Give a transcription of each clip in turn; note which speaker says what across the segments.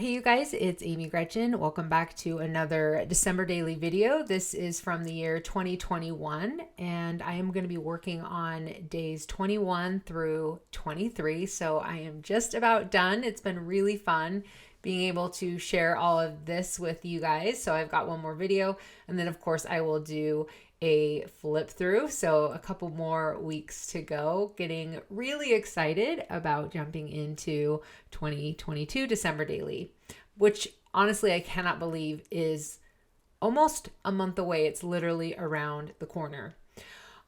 Speaker 1: Hey you guys, it's Amy Gretchen. Welcome back to another December daily video. This is from the year 2021 and I am going to be working on days 21 through 23. So I am just about done. It's been really fun being able to share all of this with you guys. So I've got one more video and then of course I will do a flip through. So a couple more weeks to go. Getting really excited about jumping into 2022 December daily, which honestly I cannot believe is almost a month away. It's literally around the corner.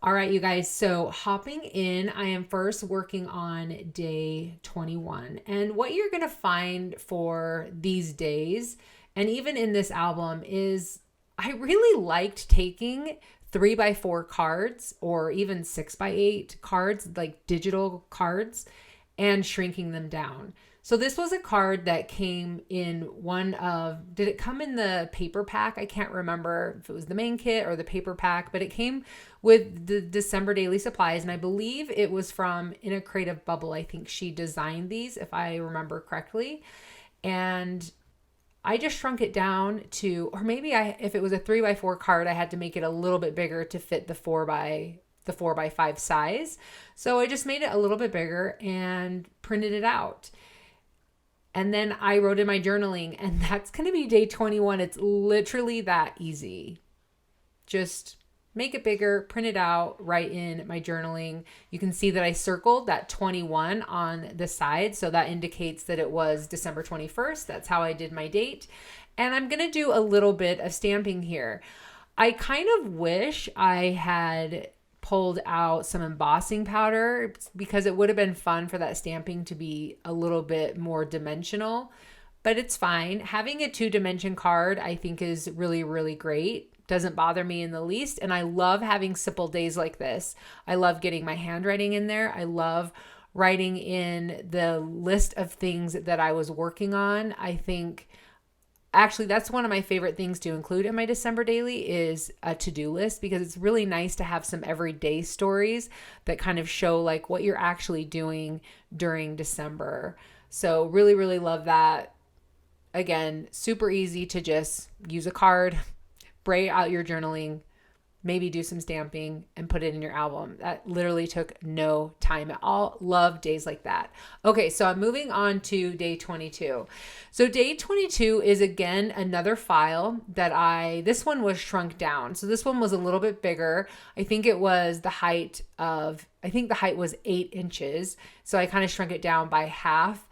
Speaker 1: All right, you guys, so hopping in, I am first working on day 21. And what you're going to find for these days, and even in this album, is I really liked taking 3x4 cards or even 6x8 cards, like digital cards, and shrinking them down. So this was a card that came in one of, did it come in the paper pack? I can't remember if it was the main kit or the paper pack, but it came with the December daily supplies. And I believe it was from In a Creative Bubble. I think she designed these, if I remember correctly. And I just shrunk it down to, or maybe if it was a 3x4 card, I had to make it a little bit bigger to fit the 4x5 size. So I just made it a little bit bigger and printed it out. And then I wrote in my journaling, and that's going to be day 21. It's literally that easy. Just make it bigger, print it out, write in my journaling. You can see that I circled that 21 on the side. So that indicates that it was December 21st. That's how I did my date. And I'm going to do a little bit of stamping here. I kind of wish I had pulled out some embossing powder because it would have been fun for that stamping to be a little bit more dimensional, but it's fine. Having a 2-dimension card I think is really, really great. Doesn't bother me in the least. And I love having simple days like this. I love getting my handwriting in there. I love writing in the list of things that I was working on. I think actually that's one of my favorite things to include in my December daily is a to-do list, because it's really nice to have some everyday stories that kind of show like what you're actually doing during December. So really, really love that. Again, super easy to just use a card, write out your journaling, maybe do some stamping and put it in your album. That literally took no time at all. Love days like that. Okay, so I'm moving on to day 22. So day 22 is again another file that this one was shrunk down. So this one was a little bit bigger. I think the height was 8 inches. So I kind of shrunk it down by half.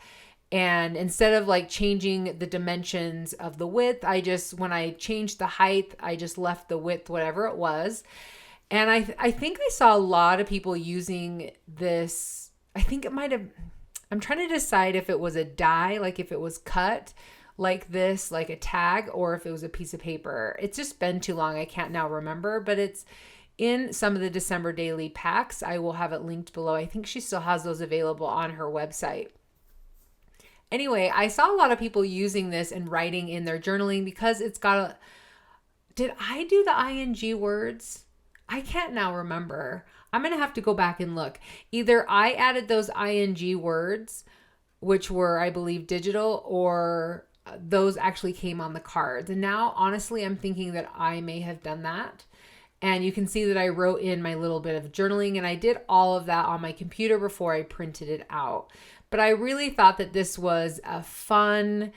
Speaker 1: And instead of like changing the dimensions of the width, when I changed the height, I just left the width, whatever it was. And I think I saw a lot of people using this. I think it might have, I'm trying to decide if it was a die, like if it was cut like this, like a tag, or if it was a piece of paper. It's just been too long. I can't now remember, but it's in some of the December daily packs. I will have it linked below. I think she still has those available on her website. Anyway, I saw a lot of people using this and writing in their journaling because it's got did I do the ing words? I can't now remember. I'm going to have to go back and look. Either I added those ing words, which were, I believe, digital, or those actually came on the cards. And now, honestly, I'm thinking that I may have done that. And you can see that I wrote in my little bit of journaling, and I did all of that on my computer before I printed it out. But I really thought that this was a fun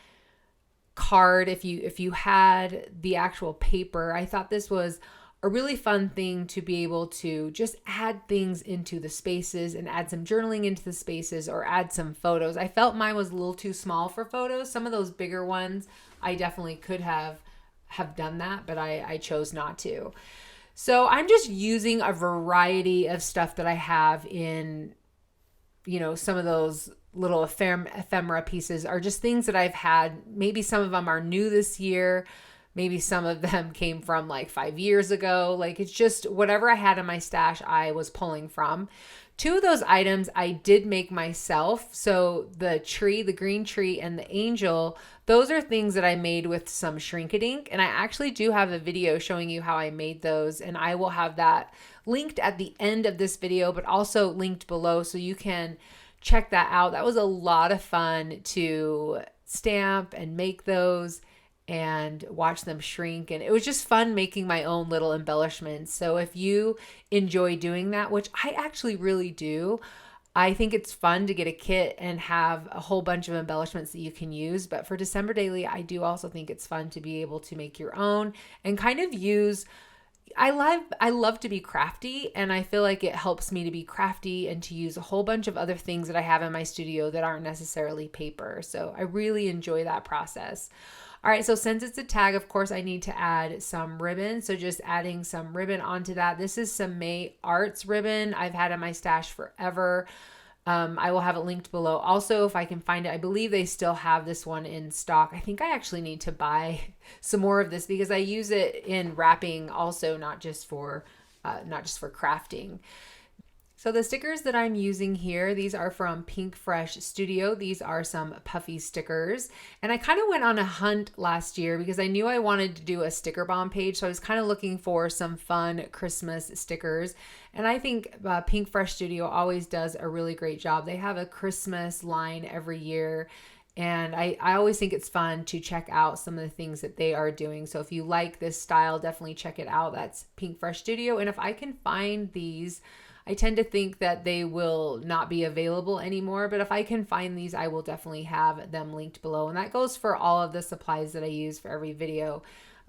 Speaker 1: card. If you had the actual paper, I thought this was a really fun thing to be able to just add things into the spaces and add some journaling into the spaces or add some photos. I felt mine was a little too small for photos. Some of those bigger ones, I definitely could have done that, but I chose not to. So I'm just using a variety of stuff that I have in, some of those little ephemera pieces are just things that I've had. Maybe some of them are new this year. Maybe some of them came from like 5 years ago. Like it's just whatever I had in my stash, I was pulling from. 2 of those items I did make myself. So the tree, the green tree, and the angel, those are things that I made with some Shrink-A-Dink. And I actually do have a video showing you how I made those. And I will have that linked at the end of this video, but also linked below so you can check that out. That was a lot of fun to stamp and make those and watch them shrink. And it was just fun making my own little embellishments. So if you enjoy doing that, which I actually really do, I think it's fun to get a kit and have a whole bunch of embellishments that you can use. But for December Daily, I do also think it's fun to be able to make your own and kind of use. I love to be crafty, and I feel like it helps me to be crafty and to use a whole bunch of other things that I have in my studio that aren't necessarily paper. So I really enjoy that process. All right, so since it's a tag, of course, I need to add some ribbon. So just adding some ribbon onto that. This is some May Arts ribbon I've had in my stash forever. I will have it linked below. Also, if I can find it, I believe they still have this one in stock. I think I actually need to buy some more of this because I use it in wrapping also, not just for crafting. So the stickers that I'm using here, these are from Pinkfresh Studio. These are some Puffy stickers. And I kind of went on a hunt last year because I knew I wanted to do a sticker bomb page. So I was kind of looking for some fun Christmas stickers. And I think Pinkfresh Studio always does a really great job. They have a Christmas line every year. And I always think it's fun to check out some of the things that they are doing. So if you like this style, definitely check it out. That's Pinkfresh Studio. And if I can find these, I tend to think that they will not be available anymore, but if I can find these, I will definitely have them linked below. And that goes for all of the supplies that I use for every video.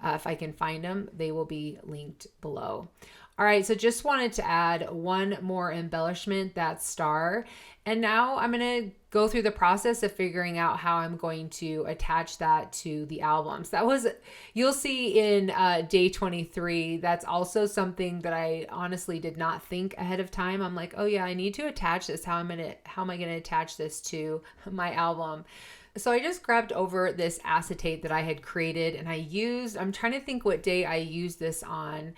Speaker 1: If I can find them, they will be linked below. All right, so just wanted to add one more embellishment, that star. And now I'm going to go through the process of figuring out how I'm going to attach that to the albums. That was, you'll see in day 23, that's also something that I honestly did not think ahead of time. I'm like, oh yeah, I need to attach this. How am I going to attach this to my album? So I just grabbed over this acetate that I had created and I'm trying to think what day I used this on.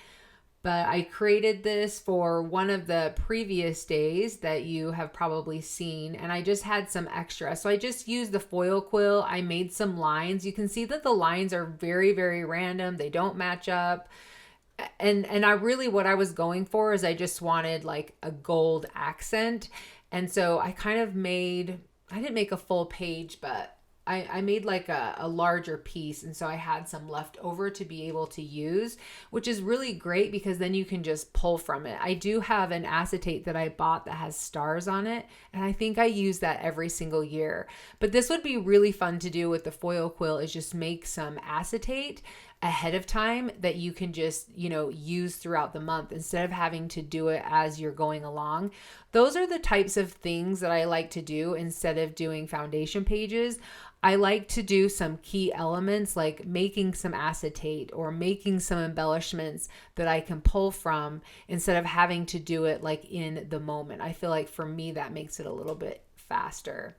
Speaker 1: But I created this for one of the previous days that you have probably seen, and I just had some extra. So I just used the foil quill. I made some lines. You can see that the lines are very, very random. They don't match up. And I really, what I was going for is I just wanted like a gold accent. And so I kind of I didn't make a full page, but I made like a larger piece, and so I had some left over to be able to use, which is really great because then you can just pull from it. I do have an acetate that I bought that has stars on it, and I think I use that every single year. But this would be really fun to do with the foil quill, is just make some acetate ahead of time that you can just, use throughout the month instead of having to do it as you're going along. Those are the types of things that I like to do instead of doing foundation pages. I like to do some key elements like making some acetate or making some embellishments that I can pull from instead of having to do it like in the moment. I feel like for me that makes it a little bit faster.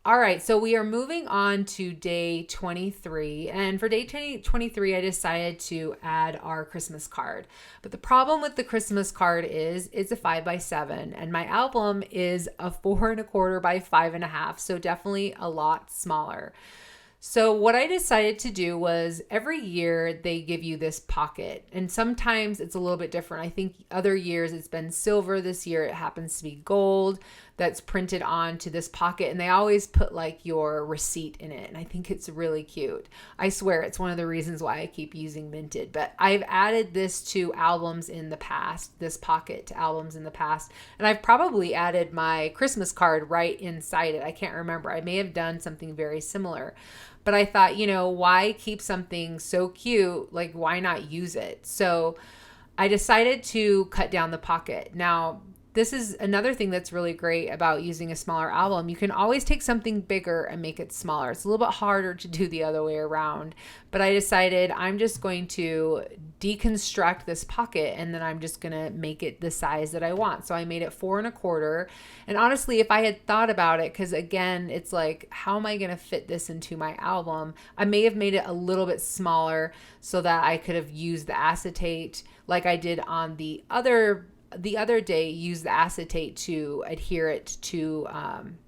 Speaker 1: All right, so we are moving on to day 23. And for day 23, I decided to add our Christmas card. But the problem with the Christmas card is it's a 5x7, and my album is a 4¼ by 5½, so definitely a lot smaller. So what I decided to do was every year they give you this pocket, and sometimes it's a little bit different. I think other years it's been silver. This year it happens to be gold that's printed onto this pocket, and they always put like your receipt in it, and I think it's really cute. I swear it's one of the reasons why I keep using Minted, but I've added this to albums in the past, this pocket to albums in the past, and I've probably added my Christmas card right inside it. I can't remember. I may have done something very similar. But I thought, why keep something so cute? Like, why not use it? So I decided to cut down the pocket. Now, this is another thing that's really great about using a smaller album. You can always take something bigger and make it smaller. It's a little bit harder to do the other way around. But I decided I'm just going to deconstruct this pocket, and then I'm just going to make it the size that I want. So I made it 4¼ And honestly, if I had thought about it, because again, it's like, how am I going to fit this into my album? I may have made it a little bit smaller so that I could have used the acetate like I did on the other day, use the acetate to adhere it to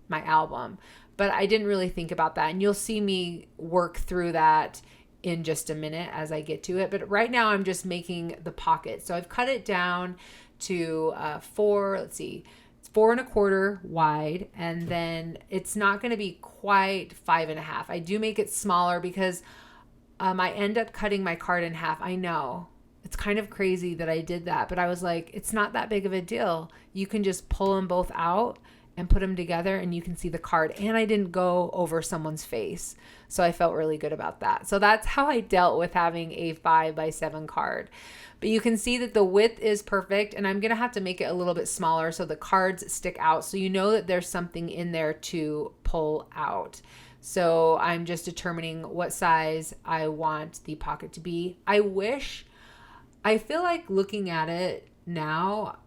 Speaker 1: my album. But I didn't really think about that. And you'll see me work through that in just a minute as I get to it. But right now I'm just making the pocket. So I've cut it down to it's 4.25 wide, and then it's not going to be quite 5.5. I do make it smaller because I end up cutting my card in half. I know it's kind of crazy that I did that, but I was like, it's not that big of a deal. You can just pull them both out and put them together and you can see the card. And I didn't go over someone's face. So I felt really good about that. So that's how I dealt with having a 5x7 card. But you can see that the width is perfect, and I'm going to have to make it a little bit smaller so the cards stick out, so you know that there's something in there to pull out. So I'm just determining what size I want the pocket to be. I feel like looking at it now,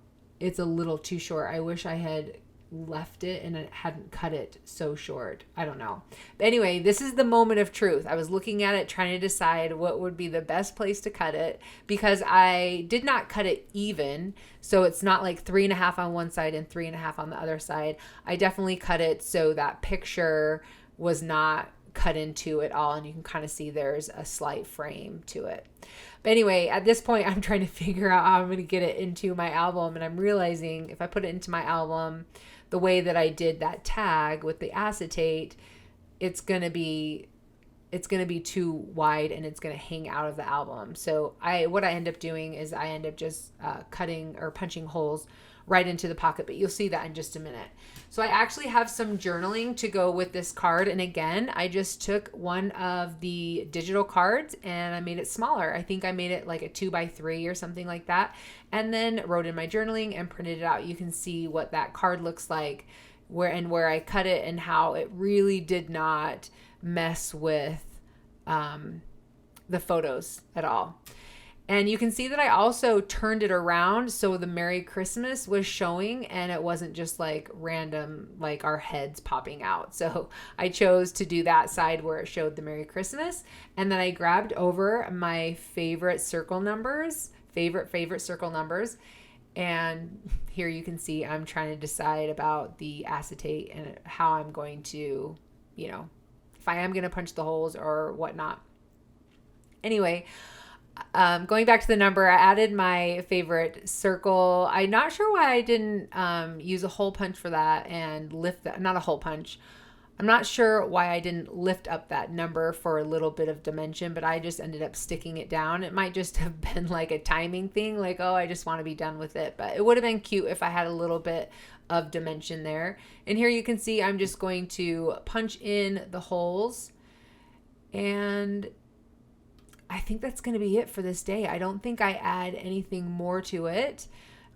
Speaker 1: it's a little too short. I wish I had left it and it hadn't cut it so short. I don't know. But anyway, this is the moment of truth. I was looking at it, trying to decide what would be the best place to cut it, because I did not cut it even. So it's not like 3.5 on one side and 3.5 on the other side. I definitely cut it so that picture was not cut into it all, and you can kind of see there's a slight frame to it. But anyway, at this point, I'm trying to figure out how I'm going to get it into my album, and I'm realizing if I put it into my album the way that I did that tag with the acetate, it's going to be too wide and it's going to hang out of the album. So what I end up doing is I end up just cutting or punching holes right into the pocket, but you'll see that in just a minute. So I actually have some journaling to go with this card. And again, I just took one of the digital cards and I made it smaller. I think I made it like a 2x3 or something like that. And then wrote in my journaling and printed it out. You can see what that card looks like, where I cut it and how it really did not mess with the photos at all. And you can see that I also turned it around so the Merry Christmas was showing and it wasn't just like random, like our heads popping out. So I chose to do that side where it showed the Merry Christmas. And then I grabbed over my favorite circle numbers, favorite circle numbers. And here you can see I'm trying to decide about the acetate and how I'm going to, if I am going to punch the holes or whatnot. Anyway, going back to the number, I added my favorite circle. I'm not sure why I didn't use a hole punch for that and lift that, not a hole punch. I'm not sure why I didn't lift up that number for a little bit of dimension, but I just ended up sticking it down. It might just have been like a timing thing, like, oh, I just want to be done with it. But it would have been cute if I had a little bit of dimension there. And here you can see I'm just going to punch in the holes, and I think that's going to be it for this day. I don't think I add anything more to it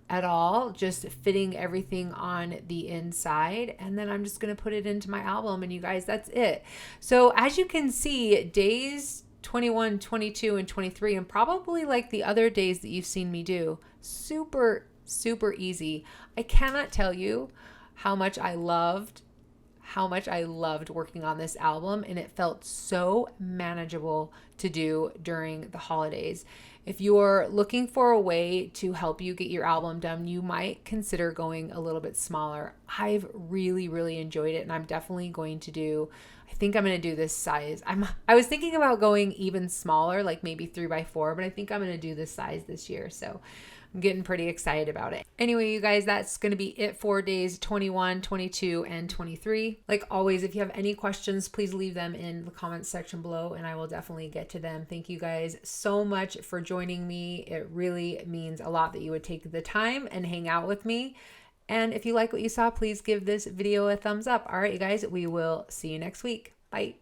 Speaker 1: at all, just fitting everything on the inside. And then I'm just going to put it into my album, and you guys, that's it. So as you can see, days 21, 22, and 23, and probably like the other days that you've seen me do, super, super easy. I cannot tell you how much I loved working on this album, and it felt so manageable to do during the holidays. If you're looking for a way to help you get your album done, you might consider going a little bit smaller. I've really, really enjoyed it, and I'm definitely going to do, I think I'm going to do this size. I was thinking about going even smaller, like maybe 3x4, but I think I'm going to do this size this year. So I'm getting pretty excited about it. Anyway, you guys, that's going to be it for days 21, 22, and 23. Like always, if you have any questions, please leave them in the comments section below, and I will definitely get to them. Thank you guys so much for joining me. It really means a lot that you would take the time and hang out with me. And if you like what you saw, please give this video a thumbs up. All right, you guys, we will see you next week. Bye.